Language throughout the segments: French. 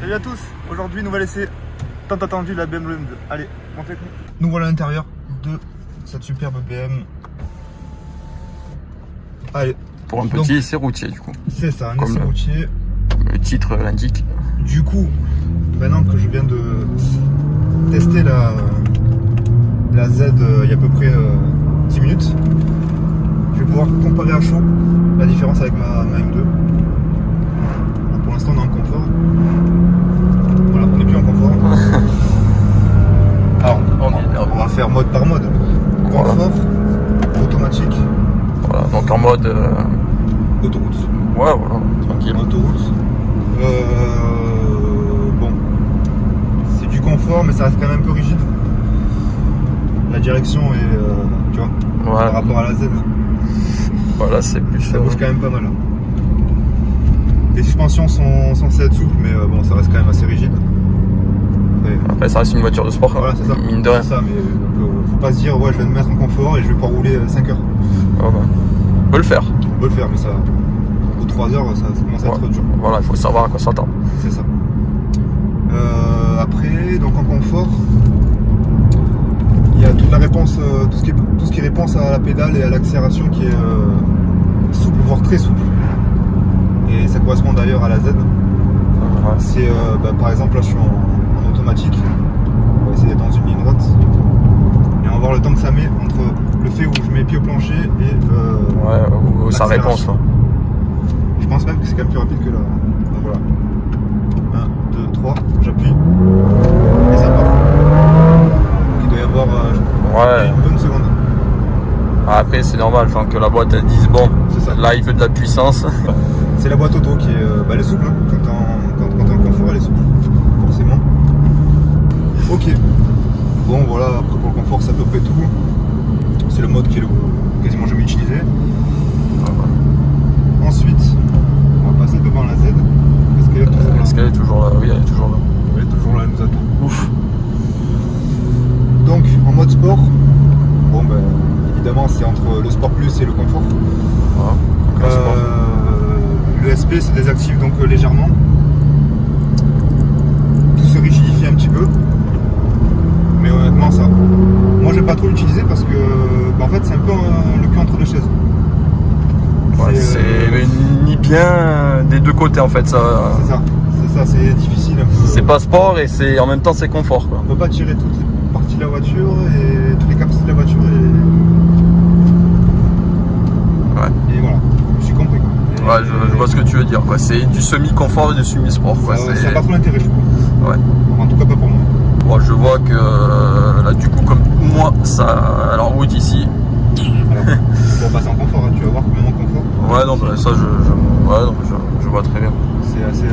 Salut à tous, aujourd'hui nous va laisser tant attendu la BMW M2. Allez, montez avec nous. Nous voilà à l'intérieur de cette superbe BM. Allez. Pour un petit essai routier du coup. C'est ça, un essai routier. Le titre l'indique. Du coup, maintenant que je viens de tester la Z il y a à peu près 10 minutes, je vais pouvoir comparer à chaud la différence avec ma M2. Alors pour l'instant on est en confort. Voilà, on n'est plus en confort. Alors, on va faire mode par mode. Confort, voilà. Automatique. Voilà, donc en mode autoroute. Ouais, voilà, tranquille. Autoroute. Bon, c'est du confort, mais ça reste quand même un peu rigide. La direction est, tu vois, ouais. Par rapport à la Z. Voilà, c'est plus. Ça bouge quand même pas mal. Les suspensions sont censées être souples, mais bon, ça reste quand même assez rigide. Après, ça reste une voiture de sport, voilà, c'est ça. Mine de rien. C'est ça, mais faut pas se dire, ouais, je vais me mettre en confort et je vais pas rouler 5 heures. Ouais, bah. On peut le faire. On peut le faire, mais ça, au bout de 3 heures, ça commence à être dur. Voilà, il faut savoir à quoi s'attendre. C'est ça. Après, donc en confort, il y a toute la réponse, tout ce qui est réponse à la pédale et à l'accélération qui est souple, voire très souple. Et ça correspond d'ailleurs à la Z. Ouais. C'est par exemple là je suis en automatique. On va essayer d'être dans une ligne droite. Et on va voir le temps que ça met entre le fait où je mets pied au plancher et ouais, ou sa réponse. Ouais. Je pense même que c'est quand même plus rapide que là. Donc voilà. 1, 2, 3, j'appuie. Et ça part. Il doit y avoir une bonne seconde. Après c'est normal, enfin, que la boîte elle dise bon, là il veut de la puissance. C'est la boîte auto qui est, elle est souple, hein. Quand t'es en confort elle est souple, forcément. Ok, bon voilà, après pour le confort c'est à peu près tout. C'est le mode qui est quasiment jamais utilisé. Ensuite, on va passer devant la Z. Est-ce qu'elle est toujours là? Est-ce qu'elle est toujours là? Oui, elle est toujours là. Elle est toujours là, elle nous attend. Ouf. Donc en mode sport, bon ben évidemment c'est entre le sport plus et le confort. Voilà. Le SP se désactive donc légèrement. Tout se rigidifie un petit peu. Mais honnêtement ça. Moi je vais pas trop l'utiliser parce que en fait c'est un peu le cul entre deux chaises. Ouais, c'est ni bien des deux côtés en fait ça. C'est ça, c'est difficile un peu. C'est pas sport et c'est en même temps c'est confort quoi. On peut pas tirer toutes les parties de la voiture et toutes les capacités de la voiture et voilà, je suis compris quoi. Ouais, je vois ce que tu veux dire quoi. C'est du semi-confort et du semi-sport quoi. Ça n'a pas trop d'intérêt je trouve. Ouais. En tout cas pas pour moi. Bon, je vois que là du coup comme moi ça alors route ici. Alors, pour passer en confort, hein, tu vas voir que même en confort. Ouais non bah, ça je vois très bien. C'est assez.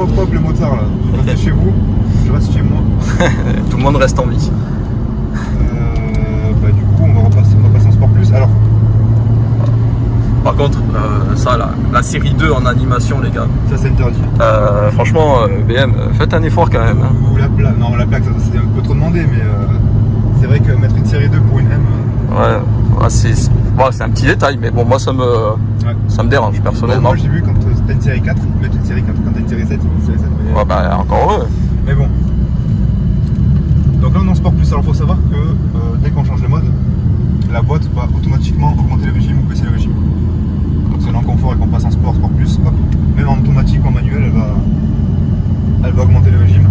Hop le motard là. Je reste chez vous, je reste chez moi. Tout le monde reste en vie. Du coup on va passer en sport plus. Alors. Par contre, ça là, la série 2 en animation les gars. Ça c'est interdit. Franchement, BM, faites un effort quand même. Hein. Ou la plaque, non la plaque c'est un peu trop demandé mais c'est vrai que mettre une série 2 pour une M. Ouais, c'est un petit détail mais bon moi ça me dérange personnellement. Bon, moi j'ai vu quand t'as une série 4, ils mettent une série 4, quand t'as une série 7, ils mettent une série 7. Mais... Ouais bah encore heureux. Mais bon. Donc là on est en sport plus, alors faut savoir que dès qu'on change le mode, la boîte va automatiquement augmenter le régime ou baisser le régime. Donc si on est en confort et qu'on passe en sport plus, hop, même en automatique ou en manuel, elle va augmenter le régime.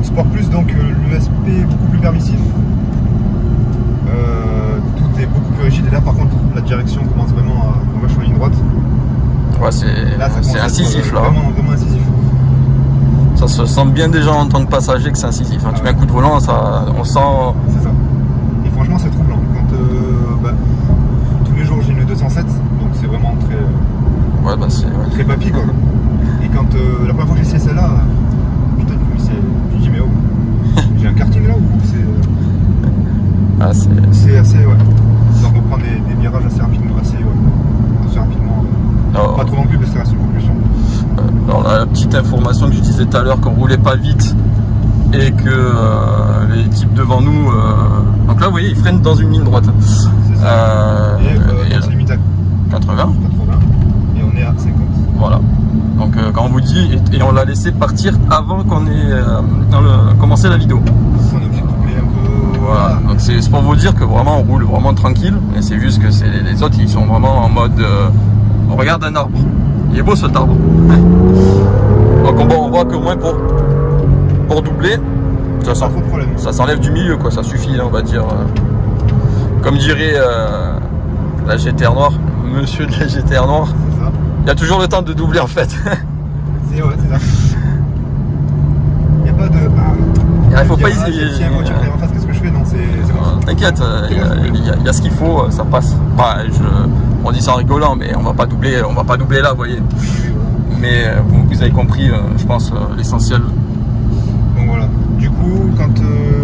Sport plus, donc l'USP est beaucoup plus permissif. Tout est beaucoup plus rigide et là par contre la direction commence vraiment à... On va sur la ligne droite. Ouais c'est incisif là. Vraiment incisif. Ça se sent bien déjà en tant que passager que c'est incisif. Hein. Tu mets un coup de volant, on sent... C'est ça. Et franchement c'est troublant. Quand tous les jours j'ai une 207, donc c'est vraiment très... Ouais bah c'est... Ouais. Très papy quoi. Et quand la première fois que j'ai essayé celle-là, putain je me dis mais oh, j'ai un karting là ou c'est... C'est assez ouais. Donc on prend des virages assez rapidement, assez rapidement. Oh. Pas trop non plus parce que ça reste une conclusion. Alors la petite information que je disais tout à l'heure qu'on roulait pas vite et que les types devant nous donc là vous voyez ils freinent dans une ligne droite. C'est ça. Et c'est limite à 80 et on est à 50. Voilà. Donc quand on vous dit, et on l'a laissé partir avant qu'on ait commencé la vidéo. On est obligé de doubler un peu. Voilà. Donc c'est pour vous dire que vraiment on roule vraiment tranquille. Et c'est juste que les autres ils sont vraiment en mode on regarde un arbre. Il est beau cet arbre. Donc on voit qu'au moins pour doubler, ça s'enlève du milieu quoi, ça suffit on va dire. Comme dirait la GTR noire, monsieur de la GTR noire, il y a toujours le temps de doubler en fait. C'est ça. Il n'y a pas de. Il faut pas hésiter. Si y a une voiture qui arrive en face, qu'est-ce que je fais? Non, c'est bon. T'inquiète, il y a ce qu'il faut, ça passe. On dit ça en rigolant, mais on va pas doubler là, vous voyez. Mais vous avez compris, je pense, l'essentiel. Donc voilà. Du coup, quand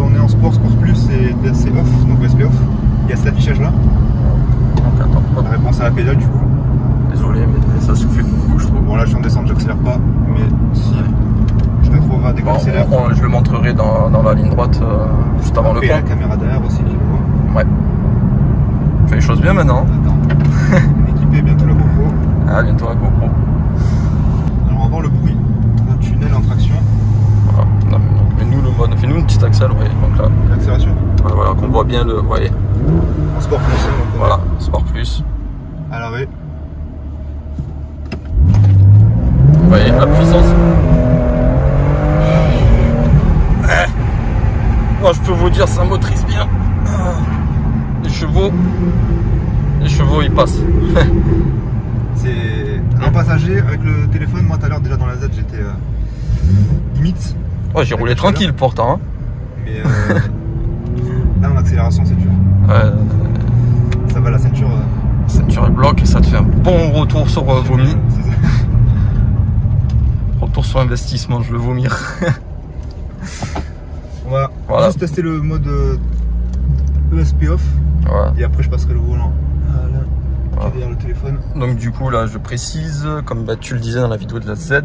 on est en sport plus c'est off, donc SP off, il y a cet affichage là. Donc attends, hop. La réponse à la pédale du coup. Désolé, mais ça souffle beaucoup, je trouve. Bon là je suis en descente, j'accélère pas, mais si je rétrograde dès que j'accélère. Je le montrerai dans la ligne droite juste avant le pont. Il y a la caméra derrière aussi qui le voit. Ouais. Fais les choses bien maintenant. Attends. Équipé, bientôt la GoPro. Ah, bientôt la GoPro. Alors on va voir le bruit d'un tunnel en traction. Voilà. Non, fais-nous le mode, fais-nous une petite accel, vous voyez. Donc là. L'accélération. Voilà, qu'on voit bien le. Vous voyez. En sport plus. Voilà, sport plus. À l'arrêt. Vous voyez la puissance. Moi je peux vous dire ça motrice bien. Les chevaux ils passent. C'est un passager avec le téléphone. Moi tout à l'heure déjà dans la Z j'étais limite. Ouais, j'ai roulé tranquille pourtant. Hein. Mais là en accélération c'est dur. Ça va la ceinture. Ceinture et bloc et ça te fait un bon retour sur vomi. C'est ça. Retour sur investissement, je veux vomir. On va juste tester le mode ESP off. Ouais. Et après je passerai le volant. Voilà. Derrière le téléphone. Donc du coup là je précise, comme tu le disais dans la vidéo de la Z,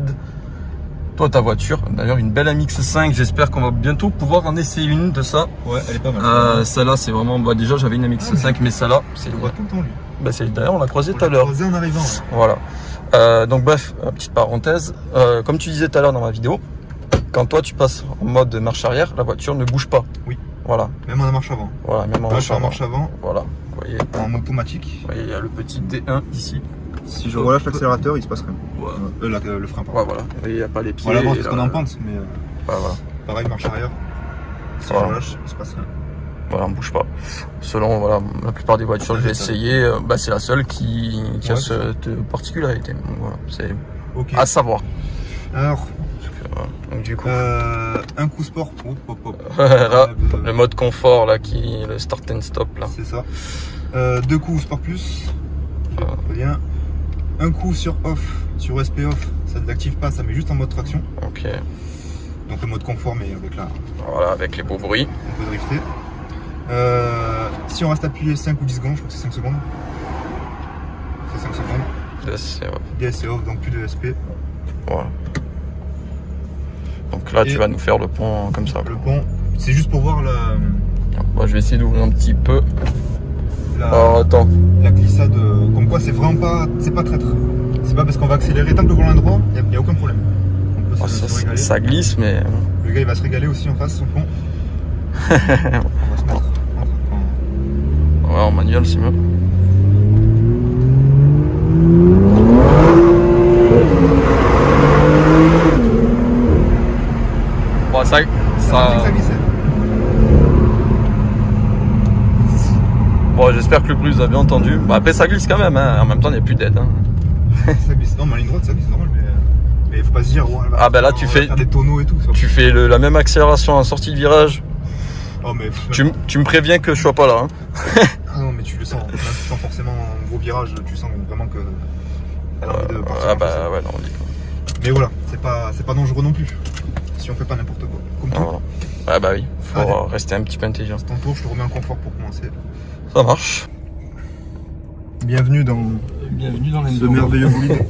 toi ta voiture, d'ailleurs une belle MX5, j'espère qu'on va bientôt pouvoir en essayer une de ça. Ouais, elle est pas mal. Celle-là c'est vraiment, déjà j'avais une MX5 mais celle-là, c'est le voit tout le temps lui. D'ailleurs on l'a croisé tout à l'heure. En arrivant. Ouais. Voilà. Donc bref, petite parenthèse, comme tu disais tout à l'heure dans ma vidéo, quand toi tu passes en mode marche arrière, la voiture ne bouge pas. Oui. Voilà. Même en marche avant. Voilà, même en marche avant. Voilà. Vous voyez. En automatique. Vous voyez, il y a le petit D1 ici. Si je relâche l'accélérateur, il se passe rien. Ouais. Le frein, pardon. Ouais, voilà. Vous voyez, il n'y a pas les pieds. Voilà, parce qu'on est en pente, mais voilà. pareil, marche arrière. Si je relâche, il se passe rien. Voilà, on bouge pas. Selon la plupart des voitures que j'ai essayé, c'est la seule qui a cette particularité. Donc, voilà, c'est à savoir. Alors, donc du coup, un coup sport. là, le mode confort là, le start and stop là. C'est ça. 2 coups sport plus. Bien. Un coup sur off, sur SP off, ça ne désactive pas, ça met juste en mode traction. Ok. Donc le mode confort, mais avec la. Voilà, avec les beaux bruits. On peut drifter. Si on reste appuyé 5 ou 10 secondes, je crois que c'est 5 secondes. C'est 5 secondes. DSC off, donc plus de SP. Voilà. Donc là, tu vas nous faire le pont comme ça. Le pont, c'est juste pour voir la. Moi, je vais essayer d'ouvrir un petit peu. Alors attends. La glissade, comme quoi c'est vraiment pas. C'est pas traître. C'est pas parce qu'on va accélérer. Tant que le volant est droit, il n'y a aucun problème. On peut se régaler. Ça glisse, mais. Le gars il va se régaler aussi en face, son pont. On va se mettre. Ouais, en manuel, c'est mieux. Bon, ça glissait. Bon, j'espère que le bruit vous avez entendu. Bah, après, ça glisse quand même, hein. En même temps, il n'y a plus d'aide. Hein. Ça glisse. Non, mais en ligne droite, ça glisse normal, mais faut pas se dire, ouais, ah, ben là, tu fais. Faire des tonneaux et tout. Tu fais la même accélération en sortie de virage. Oh, mais. Tu me préviens que je sois pas là. Hein. Ah non, mais tu le sens. Même si tu sens forcément un gros virage, tu sens vraiment que. Elle a envie de partir. Ah, bah, ouais, non, on dit. Mais voilà, c'est pas dangereux non plus. Si on fait pas n'importe quoi. Comme toi. Ah, bah oui, faut rester un petit peu intelligent. C'est ton tour, je te remets en confort pour commencer. Ça marche. Bienvenue dans ce merveilleux bolide.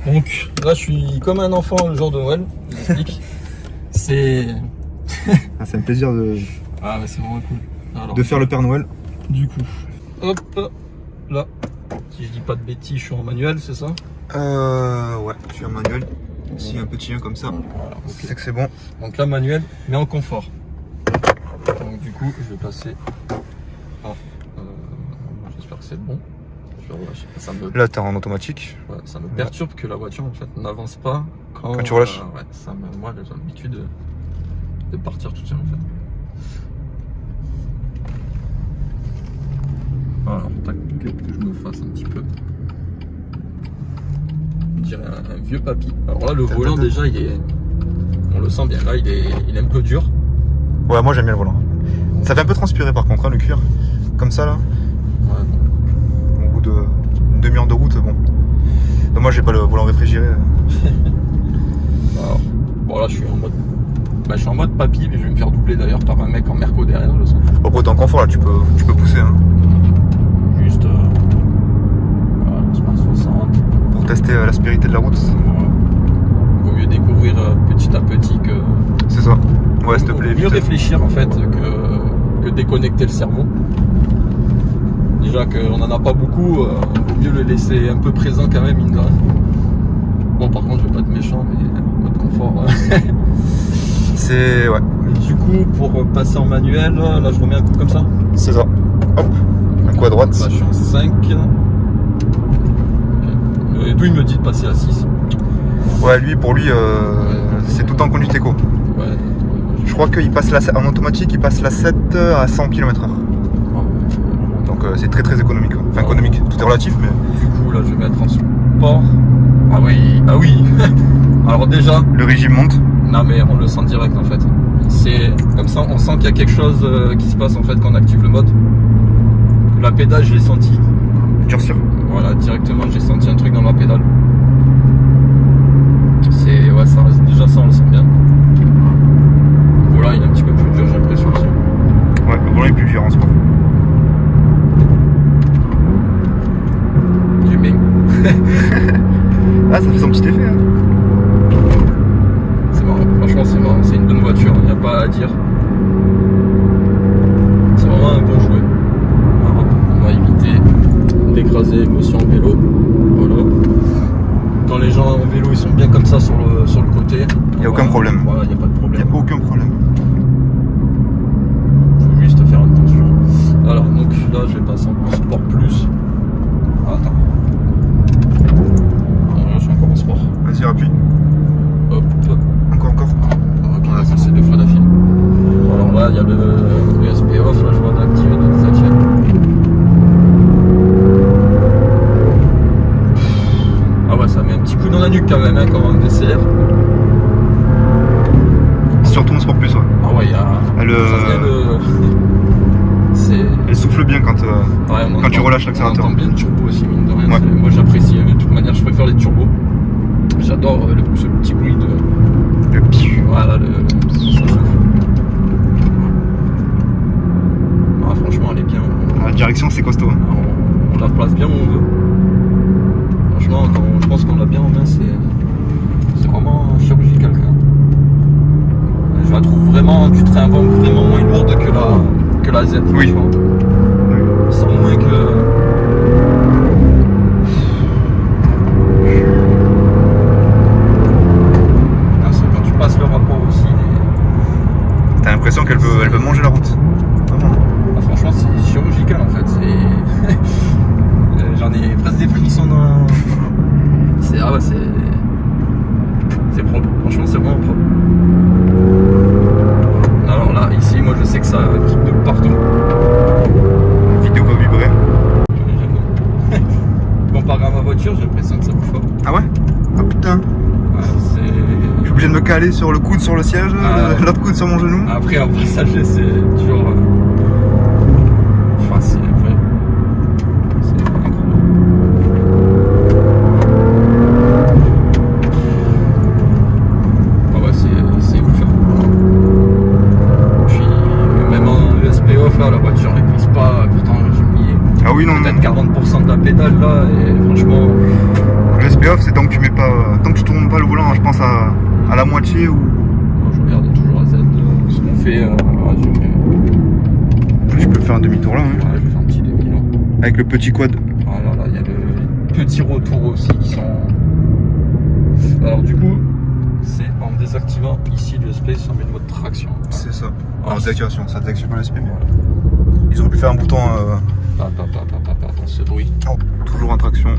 Donc là je suis comme un enfant le jour de Noël, je vous explique. C'est un plaisir de. Ah ouais, c'est vraiment cool. Alors, de faire le Père Noël. Du coup, hop, là, Si je dis pas de bêtises, je suis en manuel, c'est ça? Ouais, je suis en manuel. S'il y a un petit 1 comme ça, Voilà, ok. c'est que c'est bon. Donc là, manuel, mais en confort. Donc du coup, je vais passer en... j'espère que c'est bon. Je vais relâcher. Là, t'es en automatique. Ouais, ça me perturbe que la voiture en fait n'avance pas quand tu relâches. Ouais, moi j'ai l'habitude de partir tout seul en fait. Alors, tac, que je me fasse un petit peu. On dirait un vieux papy. Alors là, le volant déjà, on le sent bien. Là, il est un peu dur. Ouais, moi j'aime bien le volant. Ça fait un peu transpirer par contre, hein, le cuir. Comme ça là. Ouais. Au bout d'une demi-heure de route, bon. Donc, moi j'ai pas le volant réfrigéré. Alors, bon là, je suis en mode papy, mais je vais me faire doubler d'ailleurs par un mec en Merco derrière, je sens. Bon, pour être en confort là, tu peux pousser. Hein. Juste. Voilà, c'est pas 60. Pour tester l'aspérité de la route. Vaut mieux découvrir petit à petit que. C'est ça. Ouais, s'il te plaît. Vaut mieux réfléchir en fait que déconnecter le cerveau. Déjà qu'on n'en a pas beaucoup, vaut mieux le laisser un peu présent quand même, mine de rien. Bon, par contre, je vais pas être méchant, mais mode confort. C'est. Ouais. Mais du coup, pour passer en manuel, là je remets un coup comme ça. C'est ça. Hop. Un coup à droite. Là je suis en 5. Okay. Et d'où il me dit de passer à 6. Ouais, pour lui, c'est tout en conduite éco. Ouais. Je crois qu'il passe en automatique, il passe la 7 à 100 km/h. Donc c'est très très économique. Quoi. Enfin économique, tout est relatif mais. Du coup là je vais mettre en sport. Ah oui. Alors déjà. Le régime monte. Non mais on le sent direct en fait. C'est comme ça, on sent qu'il y a quelque chose qui se passe en fait quand on active le mode. La pédale je l'ai senti. Durcir. Voilà, directement j'ai senti un truc dans la pédale. C'est. Ouais ça déjà ça on le sent bien. Voilà, il est un petit peu plus dur j'ai l'impression aussi. Ouais, le volant est plus dur en sport. J'ai bien. Ah ça fait son petit effet hein. C'est marrant, franchement c'est marrant, c'est une bonne voiture, il n'y a pas à dire. C'est vraiment un bon jouet. Alors, on va éviter d'écraser monsieur en vélo. Voilà. Quand les gens en vélo ils sont bien comme ça sur le côté. Il n'y a aucun problème. Voilà, il n'y a pas de Il problème. n'y a aucun problème. Faut juste faire attention. Alors donc là je vais passer en sport plus. Ah, attends. Là je suis encore en sport. Vas-y rappuie. Hop. Encore. Ok, ça c'est 2 fois d'affilée. Alors là, il y a le USB off, là je vois d'activer, de désactiver. Ah ouais, ça met un petit coup dans la nuque quand même, hein, quand on décélère. Surtout en sport plus, ouais. Ah ouais, il y a. Elle souffle bien quand tu relâches l'accélérateur. On entend bien le turbo aussi, mine de rien. Ouais. Moi j'apprécie, de toute manière, je préfère les turbos. J'adore ce petit bruit de. Le piu. Voilà, ça souffle. Ah, franchement, elle est bien. La direction c'est costaud. Hein. On la place bien où on veut. Franchement, je pense qu'on l'a bien en main, c'est vraiment chirurgical. Je la trouve vraiment du train avant vraiment moins lourde que la Z. Oui. Sans moins que. Quand tu passes le rapport aussi. T'as l'impression qu'elle peut manger la route. Vraiment. Ah, franchement, c'est chirurgical en fait. J'en ai presque des frissons dans. Ah ouais, c'est propre. Franchement, c'est vraiment propre. Alors là, ici, moi je sais que ça vibre de partout. La vidéo va vibrer. Comparé à ma voiture, j'ai l'impression que ça bouge pas. Ah ouais? Ah putain. Ouais, Je suis obligé de me caler sur le coude sur le siège, l'autre coude sur mon genou. Après, en passager, c'est toujours. Enfin, c'est vrai. C'est incroyable. Ah ouais, c'est ouf. Puis, même en ESP off, là, la voiture elle glisse pas. Pourtant, j'ai mis Ah oui, non. peut-être 40% de la pédale là, et franchement. Le SPOF, c'est tant que tu tournes pas le volant, je pense à la moitié ou. Non, je regarde toujours à Z ce qu'on fait. Je peux faire un demi-tour là. Hein. Ouais, je vais faire un petit demi là. Avec le petit quad. Ah là là, il y a petits retours aussi qui sont. Alors du coup, c'est en désactivant ici l'USP, ça met le mode traction. C'est ça. Ah, En désactivation, ça désactive pas l'USP, mais ils auraient pu faire un bouton. Attends, ce bruit. Oh, toujours en traction.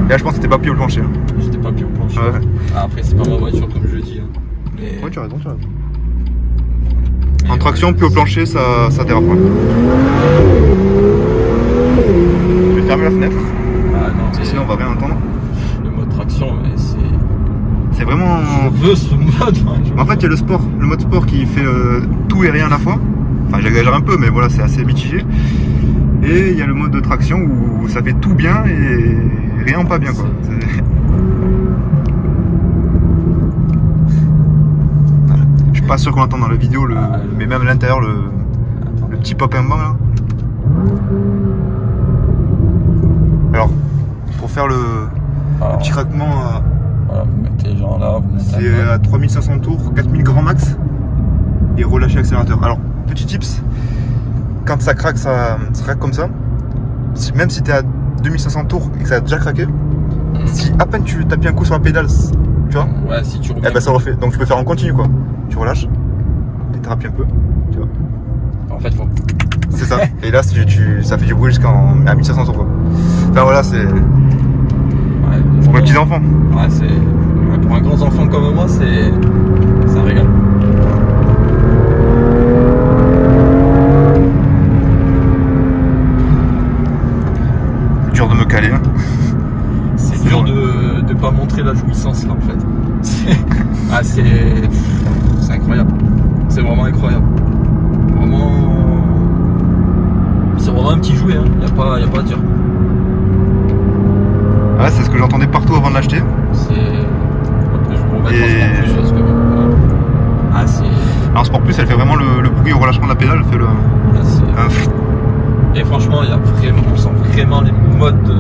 Là, je pense que c'était pas pied au plancher. Hein. J'étais pas pied au plancher. Ouais. Ah, après, c'est pas ma voiture comme je dis. Hein. Mais... Ouais, tu as raison, tu as raison. En traction, pied au plancher, ça dérape. Ouais. Je vais fermer la fenêtre, Ah non, parce que sinon on va rien entendre. le mode traction, mais C'est vraiment. je veux ce mode. En fait, il y a le mode sport qui fait tout et rien à la fois. Enfin, j'exagère un peu, mais voilà, c'est assez mitigé. Et il y a le mode de traction où ça fait tout bien et rien pas bien, quoi. Voilà. Je suis pas sûr qu'on entend dans la vidéo, mais même à l'intérieur, le petit pop and bang là. Alors, pour faire le petit craquement. Voilà, vous mettez genre là, vous mettez C'est à 3500 tours, 4000 grand max et relâcher l'accélérateur. Alors, petit tips, quand ça craque comme ça, même si tu es à 2500 tours et que ça a déjà craqué, si à peine tu tapes un coup sur la pédale, tu vois, ouais, si tu reviens. eh ben ça refait. Donc tu peux faire en continu quoi. Tu relâches, tu tapes un peu, tu vois. En fait, faut. C'est ça. Et là, ça fait du bruit jusqu'à 1500 tours quoi. Enfin voilà, c'est Ouais, pour les petits enfants. Ouais, c'est. Ouais, pour un grand enfant comme moi, c'est. Ça régale. Dur de me caler. Hein. C'est dur de pas montrer la jouissance là en fait. C'est incroyable. C'est vraiment incroyable. Vraiment. C'est vraiment un petit jouet, hein. Y a pas à dire. Ouais, c'est ce que j'entendais partout avant de l'acheter. C'est. Après, je vais remettre en Sport Plus parce que. Ah, c'est. Alors Sport Plus, elle fait vraiment le bruit au relâchement de la pédale, elle fait le. Et franchement, on sent vraiment les modes.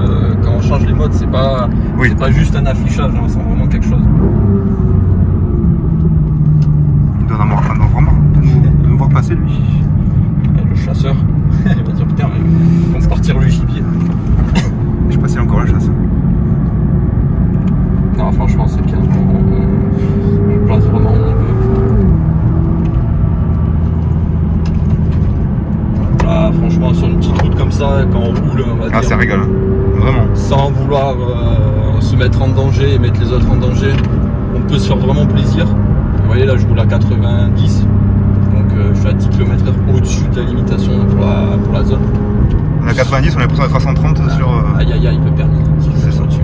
Quand on change les modes, c'est pas juste un affichage, hein, on sent vraiment quelque chose. Il doit en avoir vraiment de nous voir passer lui. Et le chasseur, il va dire putain, mais ils vont partir le gibier. Je sais pas s'il y a encore la chasse. Non, franchement, c'est bien. On place vraiment où on veut. Ah, franchement, sur une petite route comme ça, quand on roule, on va dire. Ah, ça régale. Vraiment. Sans vouloir se mettre en danger et mettre les autres en danger, on peut se faire vraiment plaisir. Vous voyez, là, je roule à 90. Donc, je suis à 10 km/h au-dessus de la limitation pour la zone. On a 90, on a l'impression d'être à 130 sur. Aïe aïe aïe, le permis. C'est ça. Dessus.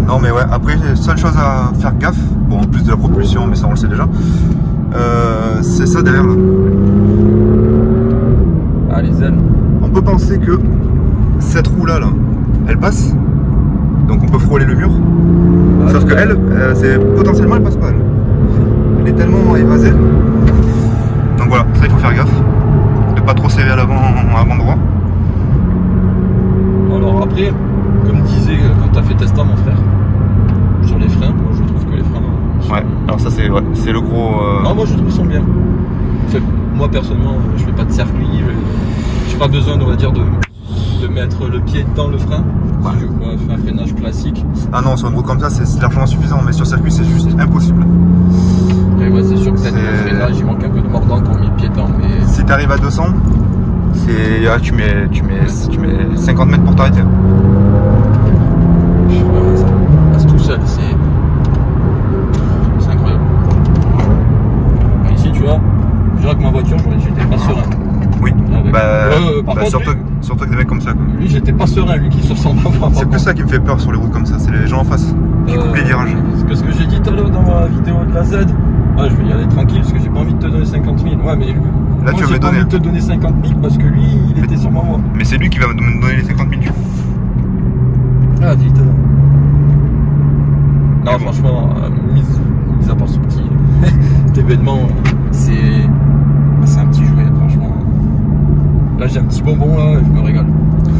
Non, mais ouais, après, seule chose à faire gaffe, bon, en plus de la propulsion, mais ça on le sait déjà, c'est ça derrière là. Ah, les ailes. On peut penser que cette roue là, elle passe, donc on peut frôler le mur. Ah, Sauf que elle, potentiellement elle passe pas. Elle est tellement évasée. Donc voilà, ça il faut faire gaffe. De pas trop serrer à l'avant droit. Alors après, comme disait quand t'as fait tester mon frère, sur les freins, moi je trouve que les freins sont... Ouais, alors ça c'est le gros. Non, moi je trouve qu'ils sont bien. En fait, moi personnellement, je fais pas de circuit, j'ai pas besoin, on va dire, de mettre le pied dans le frein. Ouais. Si je fais un freinage classique. Ah non, sur une route comme ça c'est largement suffisant, mais sur circuit c'est juste impossible. Et ouais, c'est sûr que peut-être le freinage il manque un peu de mordant quand on met le pied dedans, mais. Si tu arrives à 200, tu mets 50 mètres pour t'arrêter. Ça passe tout seul, c'est incroyable. Et ici, tu vois, je dirais que ma voiture, j'étais pas serein. Oui, Par contre, surtout que des mecs comme ça. Quoi. Lui, j'étais pas serein, lui qui se ressemble à moi. C'est plus ça qui me fait peur sur les routes comme ça, c'est les gens en face qui coupent les virages. Ce que j'ai dit tout à l'heure dans ma vidéo de la Z, je vais y aller tranquille parce que j'ai pas envie de te donner 50 000. Ouais, mais là, moi, tu vas me j'ai pas donner. envie de te donner 50 000 parce que lui, il était sur ma voie. Mais c'est lui qui va me donner les 50 000 du coup. Ah, dis non, franchement, mis à part ce petit cet événement, c'est un petit jouet, franchement. Là, j'ai un petit bonbon, là, et je me régale.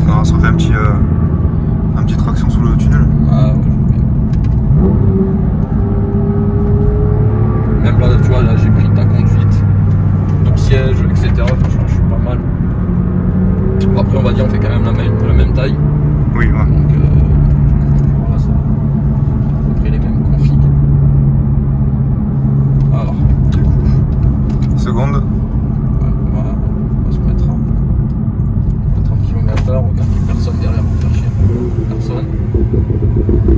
Non, ça fait un petit traction sous le tunnel. Ah, ouais, même là, tu vois, là, j'ai pris ta conduite, ton siège, etc. Franchement, je suis pas mal. on va dire, on fait quand même la même taille. Oui, ouais. Donc voilà, ça à peu près les mêmes configs. Alors, Seconde. voilà, on va se mettre en kilomètre/heure, regarde qu'il y a personne derrière pour faire chier. Personne.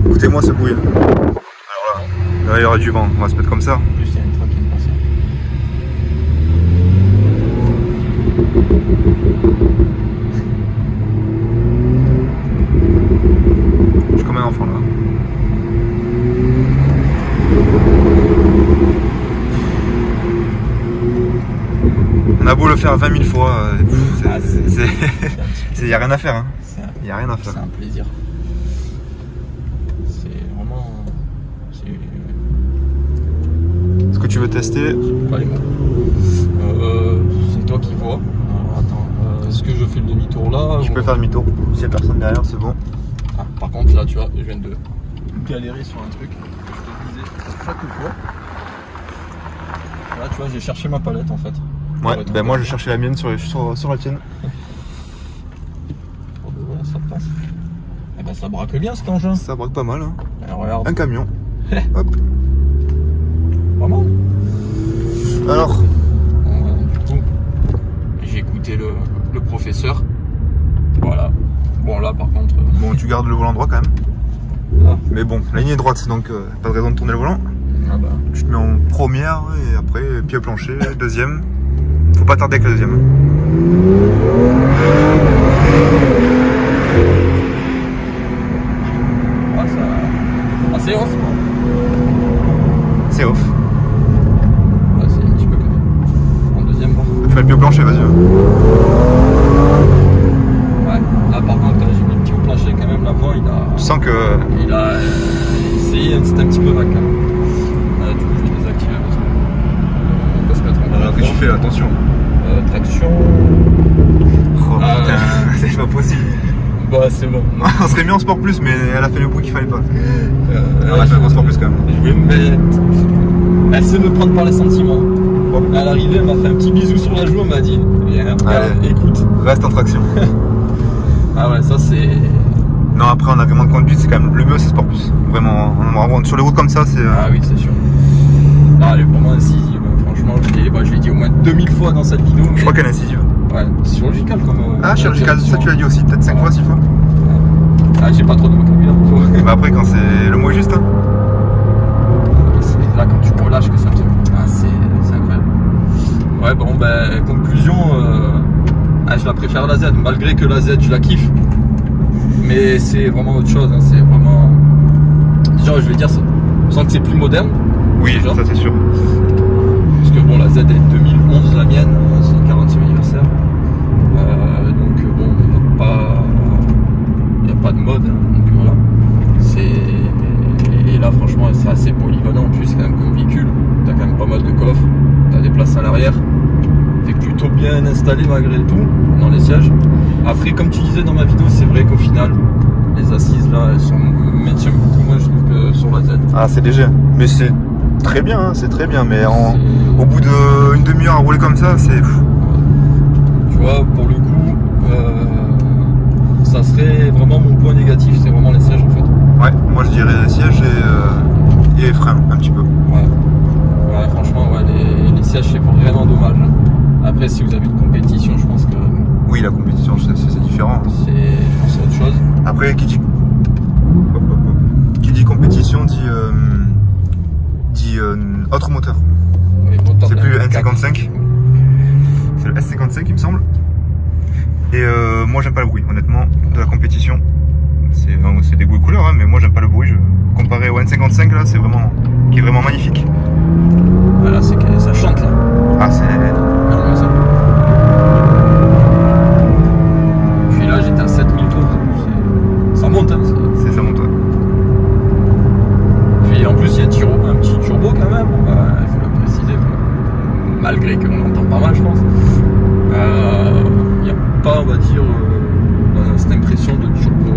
Écoutez-moi ce bruit. Alors là, il y aura du vent, on va se mettre comme ça. En plus, il y a une train qui est passée. Je suis comme un enfant là. On a beau le faire 20 000 fois, il n'y a rien à faire. Hein. Il n'y a rien à faire. C'est un plaisir. C'est vraiment. Est-ce que tu veux tester? Pas les mots. C'est toi qui vois. Alors attends, est-ce que je fais le demi-tour là Je ou... peux faire demi-tour. S'il n'y a personne derrière, c'est bon. Ah, par contre, là, tu vois, je viens de galérer sur un truc que je te disais chaque fois. Là, tu vois, j'ai cherché ma palette en fait. Ouais, ben moi je cherchais la mienne sur la tienne. Oh, ben ouais, ça passe. Eh ben, ça braque bien cet engin. Ça braque pas mal. Hein. Alors, regarde. Un camion. Hop. Vraiment. Alors, Du coup, j'ai écouté le professeur. Voilà. Bon, là, par contre. bon, tu gardes le volant droit quand même. Là. Mais bon, la ligne est droite, donc pas de raison de tourner le volant. Ah bah. Tu te mets en première et après pied au plancher, deuxième. Faut pas tarder avec la deuxième. Ah, ça. Ah, c'est off. C'est off. Ouais, c'est un petit peu comme en deuxième, bon. Tu mets le pied au plancher, vas-y. Ouais. Là, par contre, quand j'ai mis le pied au plancher, quand même, l'avant, Tu sens que. il a essayé, c'était un petit peu vague quand même. Du coup, je vais désactiver parce qu'on peut se mettre en Alors que tu fais, attention. traction. Oh Ah, putain, c'est pas possible. Bah, c'est bon. On serait mis en sport plus, mais elle a fait le bruit qu'il fallait pas. On Ouais, a fait en sport plus quand même. je vais me mettre. Elle sait me prendre par les sentiments. À l'arrivée, elle m'a fait un petit bisou sur la joue, elle m'a dit viens, regarde, Allez. écoute. Reste en traction. Ah ouais, ça c'est. Non, après en agrément de conduite, c'est quand même le mieux, c'est sport plus. Vraiment, sur les routes comme ça, c'est. Ah oui, c'est sûr. Ah, elle est vraiment incisive, franchement, je l'ai dit au moins 2000 fois dans cette vidéo. Mais... Je crois qu'elle est incisive. Ouais, c'est chirurgical comme. Ah, chirurgical, ça tu l'as dit aussi, peut-être 5 fois, 6 fois. Ah, j'ai pas trop de vocabulaire. Bah après, quand c'est. Le mot est juste, hein. C'est là quand tu relâches que ça te. Ah, c'est incroyable. Ouais, bon, ben, conclusion, je la préfère la Z, malgré que la Z, je la kiffe. Mais c'est vraiment autre chose, hein. C'est vraiment. Déjà, je vais dire, on sent que c'est plus moderne. Oui, déjà. ça c'est sûr. Parce que bon, la Z est 2011, la mienne, c'est le 40e anniversaire. Donc bon, il n'y a pas de mode, hein, donc voilà. Et là, franchement, c'est assez polyvalent en plus, quand même, comme véhicule. T'as quand même pas mal de coffres, t'as des places à l'arrière. T'es plutôt bien installé malgré tout dans les sièges. Après, comme tu disais dans ma vidéo, c'est vrai qu'au final, les assises là, elles sont maintiennent beaucoup moins, je trouve, que sur la Z. Ah, c'est léger. Mais c'est très bien, hein, c'est très bien. Mais au bout d'une demi-heure à rouler comme ça, c'est fou. Tu vois, pour le coup, ça serait vraiment mon point négatif, c'est vraiment les sièges en fait. Ouais, moi je dirais siège et frein, un petit peu. Ouais, franchement, ouais, les sièges, c'est vraiment dommage. Après, si vous avez une compétition, je pense que. Oui, la compétition, c'est différent. Je pense que c'est autre chose. Après, qui dit compétition dit autre moteur. C'est plus le N55. C'est le S55, il me semble. Et moi, j'aime pas le bruit, honnêtement, de la compétition. C'est des goûts et couleurs, hein, mais moi, j'aime pas le bruit. Comparé au N55, là, qui est vraiment magnifique. Voilà, c'est que ça chante là. Ah, c'est. Non, ça. Puis là, j'étais à 7000 tours. Ça monte, hein. Ça monte, ouais. Puis en plus, il y a un petit turbo quand même. Il faut le préciser. Malgré qu'on l'entend pas mal, je pense. Il n'y a pas, on va dire, cette impression de turbo.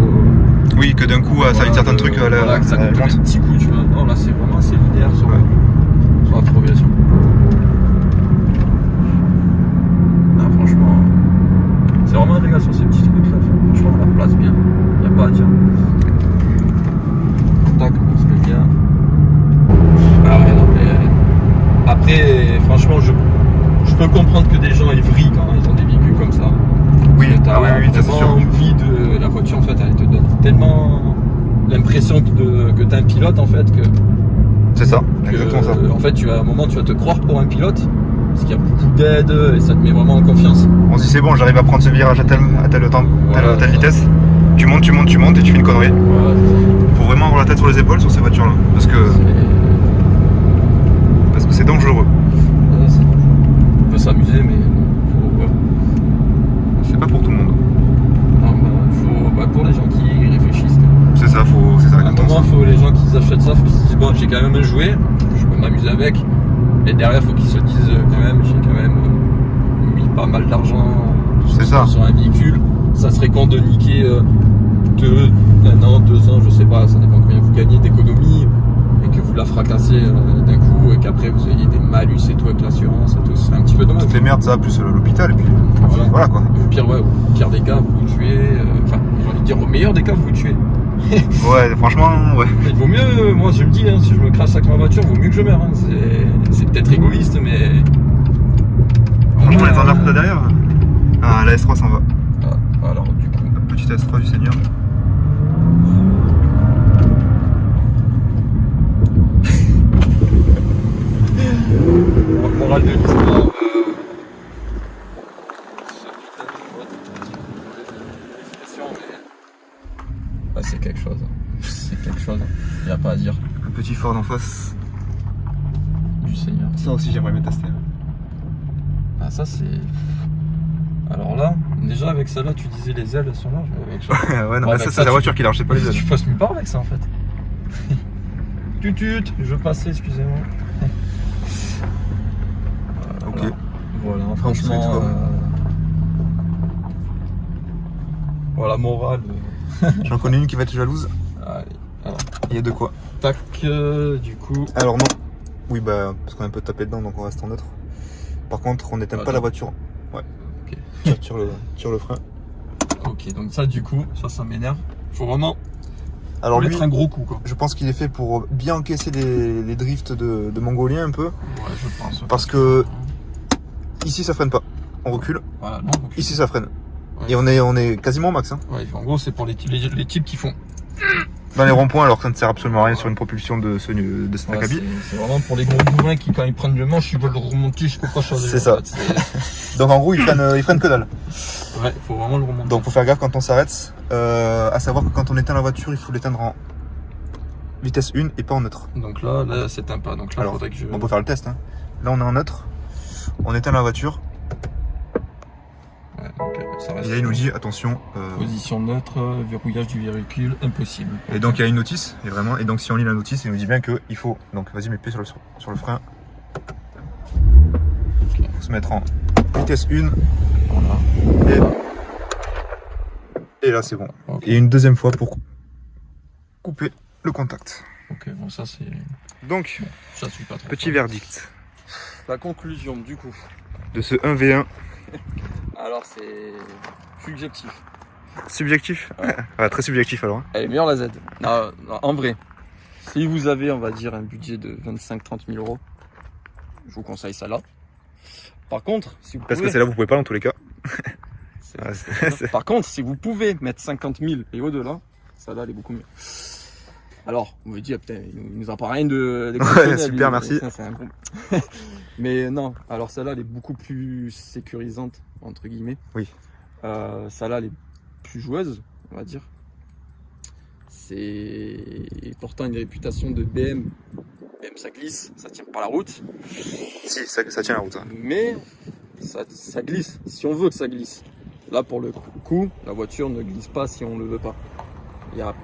Oui, que d'un coup, ça a une certaine truc à la. Voilà, que ça compte un petit coup, tu vois. Non, là, c'est vraiment assez linéaire sur la progression. Ah, franchement, c'est vraiment un régal sur ces petits trucs. franchement, je peux comprendre que des gens ils vrillent quand ils ont des véhicules comme ça. Oui, T'as oui, ça, c'est sûr. envie de la voiture, en fait, elle te donne tellement l'impression que t'es un pilote, en fait, C'est ça, exactement ça. en fait, à un moment, tu vas te croire pour un pilote, parce qu'il y a beaucoup d'aide et ça te met vraiment en confiance. On se dit c'est bon, j'arrive à prendre ce virage à telle Voilà, telle vitesse. Tu montes et tu fais une connerie. Voilà, Faut vraiment avoir la tête sur les épaules sur ces voitures-là, parce que c'est dangereux. on peut s'amuser, mais C'est pas pour tout le monde. pour les gens qui réfléchissent. C'est ça, À un moment, faut les gens qui achètent ça, faut qu'ils se disent bon, j'ai quand même un jouet, je peux m'amuser avec. Et derrière, faut qu'ils se disent quand même, j'ai quand même mis pas mal d'argent sur un véhicule. Ça serait con de niquer 1 an, 2 ans, je sais pas, ça dépend combien vous gagnez d'économie, et que vous la fracassez d'un coup, et qu'après vous ayez des malus et tout avec l'assurance et tout, c'est un petit peu dommage. Toutes les merdes, ça, plus l'hôpital, et puis voilà quoi. Au pire des cas, vous vous tuez, enfin, j'ai envie de dire, au meilleur des cas, vous vous tuez. Ouais, franchement, ouais. Il vaut mieux, moi je me dis, hein, si je me crache avec ma voiture, il vaut mieux que je meure. Hein. C'est peut-être égoïste, mais. Franchement, les emmerdes là derrière. Ah, la S3 s'en va. Ah, alors, du coup. La petite S3 du Seigneur. Morale de l'histoire. C'est quelque chose. C'est quelque chose. Il n'y a pas à dire. Un petit Ford en face. Du Seigneur. Ça aussi, j'aimerais bien tester. Ah, ça, c'est. Alors là, déjà avec ça là, tu disais les ailes sont larges. Ouais, non, mais ça, c'est la voiture qui large, c'est pas les ailes. Tu passes nulle part avec ça en fait. Tutut, je passais, excusez-moi. Ok. Voilà, franchement. Voilà, morale. J'en connais une qui va être jalouse. Allez, alors. Il y a de quoi. Tac, du coup. Alors non. Oui, bah, parce qu'on est un peu tapé dedans, donc on reste en neutre. Par contre, on n'éteint pas la voiture. Ouais. Ok. Tire le frein. Ok, donc ça, du coup, ça m'énerve. Faut vraiment mettre un gros coup, quoi. Je pense qu'il est fait pour bien encaisser les drifts de mongolien un peu. Ouais, je pense. Parce que ici, ça freine pas. On recule. Voilà, non, ici, ça freine. Ouais. Et on est quasiment au max. Hein. Ouais, en gros, c'est pour les types qui font. Dans les ronds-points, alors que ça ne sert absolument à rien sur une propulsion de ce acabit. C'est vraiment pour les gros bourrins qui, quand ils prennent le manche, ils veulent le remonter jusqu'au prochain. C'est ça. En fait, donc en gros, ils freinent que dalle. Ouais, il faut vraiment le remonter. Donc faut faire gaffe quand on s'arrête. À savoir que quand on éteint la voiture, il faut l'éteindre en vitesse 1 et pas en neutre. Donc là c'est un pas. Donc là, alors, faudrait que je. On peut faire le test. Hein. Là, on est en neutre. On éteint la voiture. Ouais, donc, ça reste. Et là, il nous dit attention. Position neutre, verrouillage du véhicule, impossible. Et donc il y a une notice, et donc si on lit la notice, il nous dit bien qu'il faut. Donc vas-y, mets pied sur le frein. Il faut se mettre en vitesse 1. Voilà. Et là c'est bon. Okay. Et une deuxième fois pour couper le contact. Ok, bon ça c'est. Donc, ça suit pas très petit fort. verdict. La conclusion du coup. De ce 1v1. Alors c'est subjectif. Subjectif. Ouais. Ah, très subjectif alors. Hein. Elle est meilleure la Z. Non, en vrai, si vous avez, on va dire, un budget de 25-30 000 euros, je vous conseille ça là. Par contre, si vous Parce pouvez... que c'est là vous pouvez pas dans tous les cas. Par contre, si vous pouvez mettre 50 000 et au-delà, ça là, elle est beaucoup mieux. Alors, on me dit, ah, putain, il nous apprend rien de ouais, super, merci. Ça, bon... Mais non, alors celle-là, elle est beaucoup plus sécurisante, entre guillemets. Oui. Celle-là, elle est plus joueuse, on va dire. C'est pourtant une réputation de BM. BM, ça glisse, ça tient pas la route. Si, ça tient la route. Hein. Mais ça glisse, si on veut que ça glisse. Là, pour le coup, la voiture ne glisse pas si on le veut pas.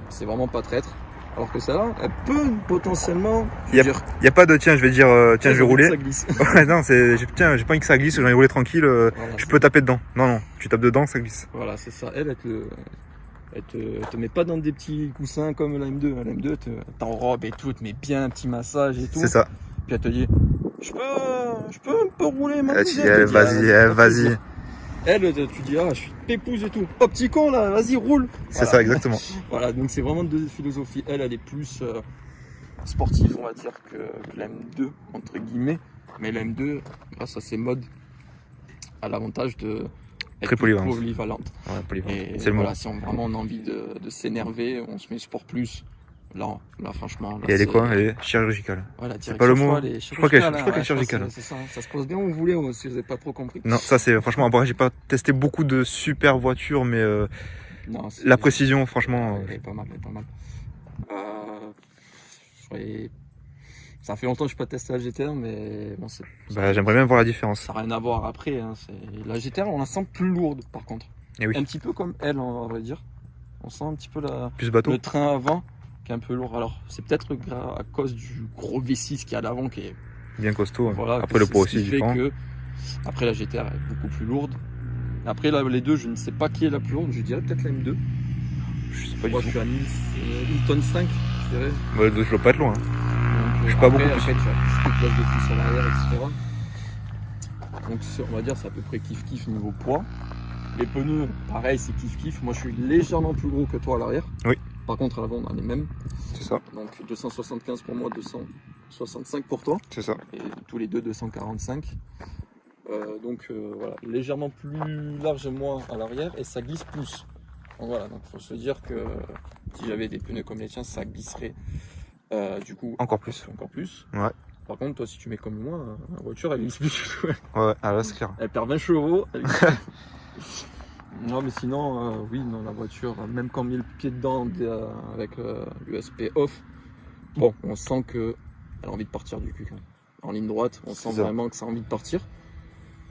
C'est vraiment pas traître. Alors que celle-là, elle peut potentiellement. Il n'y a pas de tiens, je vais dire, tiens, je vais rouler. Ça glisse. Ouais, non, tiens, j'ai pas envie que ça glisse, j'ai envie de rouler tranquille, voilà, je peux taper dedans. Non, tu tapes dedans, ça glisse. Voilà, c'est ça. Elle te met pas dans des petits coussins comme la M2. La M2, t'enrobe et tout, elle te met bien un petit massage et tout. C'est ça. Puis elle te dit, je peux un peu rouler ma Vas-y. Elle, tu dis, ah, je suis pépouse et tout. Oh, petit con là, vas-y, roule. C'est ça, exactement. Voilà, donc c'est vraiment deux philosophies. Elle est plus sportive, on va dire, que la M2, entre guillemets. Mais la M2, grâce à ses modes, a l'avantage de Très polyvalente. polyvalente. Ouais, polyvalente. Et C'est le voilà, mot. si vraiment on a envie de s'énerver, on se met Sport Plus. Là franchement. Là, Et elle est quoi? Elle est chirurgicale. Voilà, c'est pas le mot. Je crois qu'elle est chirurgicale. C'est ça. Ça se pose bien où vous voulez, si vous n'avez pas trop compris. Non, ça c'est franchement. Après, j'ai pas testé beaucoup de super voitures, mais Non, la précision, franchement. Elle est pas mal, Ça fait longtemps que je n'ai pas testé la GTR, mais bon, J'aimerais bien voir la différence. ça n'a rien à voir après. Hein. La GTR, on la sent plus lourde par contre. Et oui. Un petit peu comme elle, on va dire. On sent un petit peu Plus bateau. le train avant qui est un peu lourd. Alors, c'est peut-être à cause du gros V6 qui est à l'avant qui est Bien costaud. voilà, Après, le poids aussi est différent. Après, la GTR est beaucoup plus lourde. Après, là, les deux, je ne sais pas qui est la plus lourde. Je dirais peut-être la M2. Je sais pas Moi, du je tout. suis à 1,5 tonne, je dirais. Je dois pas être loin. Hein. Donc, Je suis pas beaucoup plus. Après, tu as plus de place de plus sur l'arrière, etc. Donc, on va dire c'est à peu près kiff-kiff niveau poids. Les pneus, pareil, c'est kiff-kiff. Moi, je suis légèrement plus gros que toi à l'arrière. Oui. Par contre, à l'avant, on a les mêmes. C'est ça. Donc, 275 pour moi, 265 pour toi. C'est ça. Et tous les deux, 245. Voilà, légèrement plus large moi à l'arrière et ça glisse plus. Donc voilà, donc faut se dire que si j'avais des pneus comme les tiens, ça glisserait du coup Encore plus. Ouais. Par contre, toi, si tu mets comme moi, la voiture elle glisse plus du tout. Ouais, ah là c'est clair. Elle perd 20 chevaux. Non, mais sinon, oui, non, la voiture, même quand on met le pied dedans avec l'USP off, bon, on sent qu'elle a envie de partir du cul. Quand même. En ligne droite, on sent vraiment que ça a envie de partir.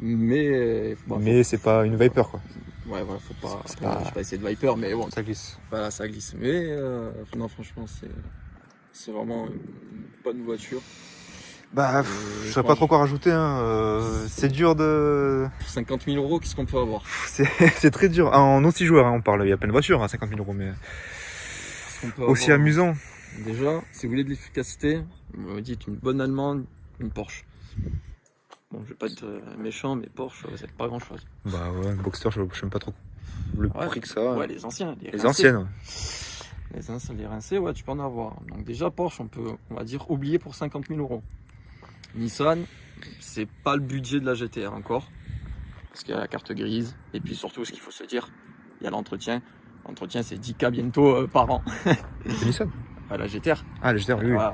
Mais c'est pas une Viper quoi. Ouais, voilà, faut pas. Je vais pas essayer de Viper, mais bon. Ça glisse. Voilà, ça glisse. Mais non, franchement, c'est vraiment une bonne voiture. Je sais pas trop quoi rajouter. Hein. C'est dur de. 50 000 euros, qu'est-ce qu'on peut avoir? C'est très dur. En multijoueur, hein, on parle. Il y a plein de voitures à 50 000 euros, mais. Aussi amusant. Déjà, si vous voulez de l'efficacité, vous me dites une bonne allemande, une Porsche. Bon, je vais pas être méchant, mais Porsche, c'est pas grand chose. Bah ouais, Boxster, je sais même pas trop le prix que ça. Ouais, les anciens. Les anciennes, ouais. Les rincés, ouais, tu peux en avoir. Donc déjà, Porsche, on va dire, oublier pour 50 000 euros. Nissan, c'est pas le budget de la GTR encore. Parce qu'il y a la carte grise. Et puis surtout, ce qu'il faut se dire, il y a l'entretien. L'entretien, c'est 10K bientôt par an. C'est Nissan? La GTR. Ah, la GTR, oui. Voilà.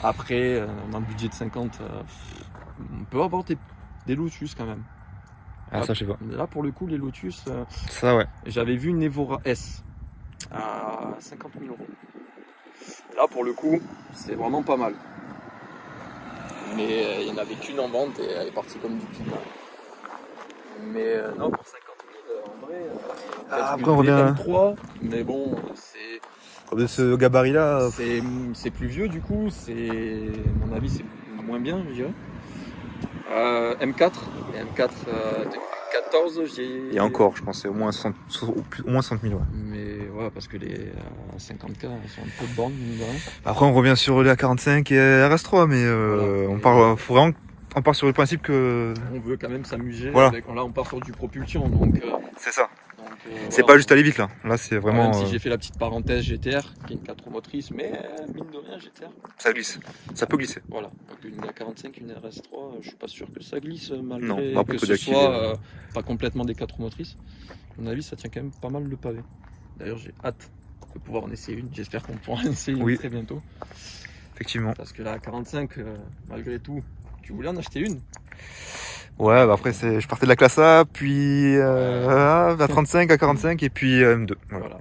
Après, on a un budget de 50. On peut avoir des Lotus quand même. Ah, là, ça, je sais pas. Là, pour le coup, les Lotus. Ça, ouais. J'avais vu une Evora S à 50 000 euros. Là, pour le coup, c'est vraiment pas mal. Mais il n'y en avait qu'une en vente et elle est partie comme du pied. Mais non, pour 50 000, en vrai. Après, on revient. M3, mais bon, c'est. De ce gabarit-là. C'est plus vieux, du coup. À mon avis, c'est moins bien, je dirais. M4, 2014, j'ai. Et encore, je pense, c'est au moins 60 000. Ouais. Mais ouais, parce que les 50K sont un peu de borne, mine de rien. Après, on revient sur la 45 et RS3, mais voilà. On part sur le principe que. On veut quand même s'amuser. Voilà. Là, on part sur du propulsion, donc. C'est ça. Voilà. C'est pas juste aller vite là. Là, c'est vraiment. Même si j'ai fait la petite parenthèse GTR, qui est une 4 roues motrices, mais mine de rien, GTR. Ça glisse. Ça peut glisser. Voilà. Donc une A45, une RS3, je suis pas sûr que ça glisse malgré non, que ce soit pas complètement des 4 roues motrices. À mon avis, ça tient quand même pas mal le pavé. D'ailleurs, j'ai hâte de pouvoir en essayer une. J'espère qu'on pourra en essayer une très bientôt. Effectivement. Parce que la A45, malgré tout, tu voulais en acheter une. Ouais, après, je partais de la classe A, puis à 35, à 45, et puis M2. Voilà.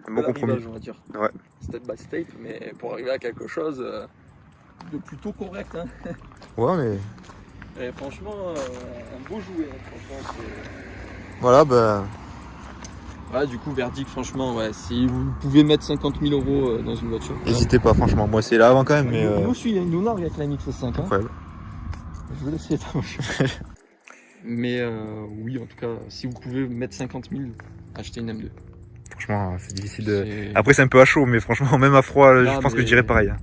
Un bon compromis. On va dire. Ouais. Step by step, mais pour arriver à quelque chose de plutôt correct. Hein. Ouais, mais. Et franchement, un beau jouet. Franchement, voilà, bah. Ouais, du coup, verdict, franchement, ouais. Si vous pouvez mettre 50 000 euros dans une voiture. N'hésitez pas, franchement. Moi, c'est là avant quand même, mais. Nous aussi, il nous nargue avec la MX5. Hein. Incroyable. Je vais laisser ta voiture. Mais oui, en tout cas, si vous pouvez mettre 50 000, achetez une M2. Franchement, c'est difficile de. Après, c'est un peu à chaud, mais franchement, même à froid, je pense que je dirais pareil.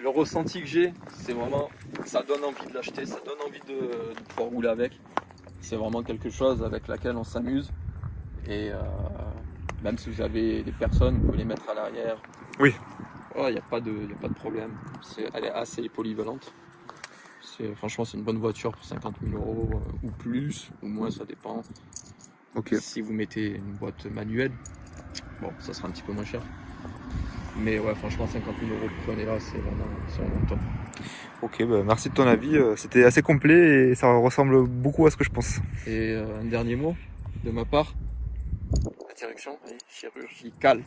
Le ressenti que j'ai, c'est vraiment. Ça donne envie de l'acheter, ça donne envie de pouvoir rouler avec. C'est vraiment quelque chose avec laquelle on s'amuse. Et même si vous avez des personnes, vous pouvez les mettre à l'arrière. Oui. Il n'y a pas de problème. Elle est assez polyvalente. Franchement, c'est une bonne voiture pour 50 000 euros ou plus, ou moins, ça dépend. Ok. Si vous mettez une boîte manuelle, bon, ça sera un petit peu moins cher. Mais ouais, franchement, 50 000 euros pour prenez-là, c'est vraiment top. Ok, bah merci de ton avis. C'était assez complet et ça ressemble beaucoup à ce que je pense. Et un dernier mot de ma part. La direction est chirurgicale.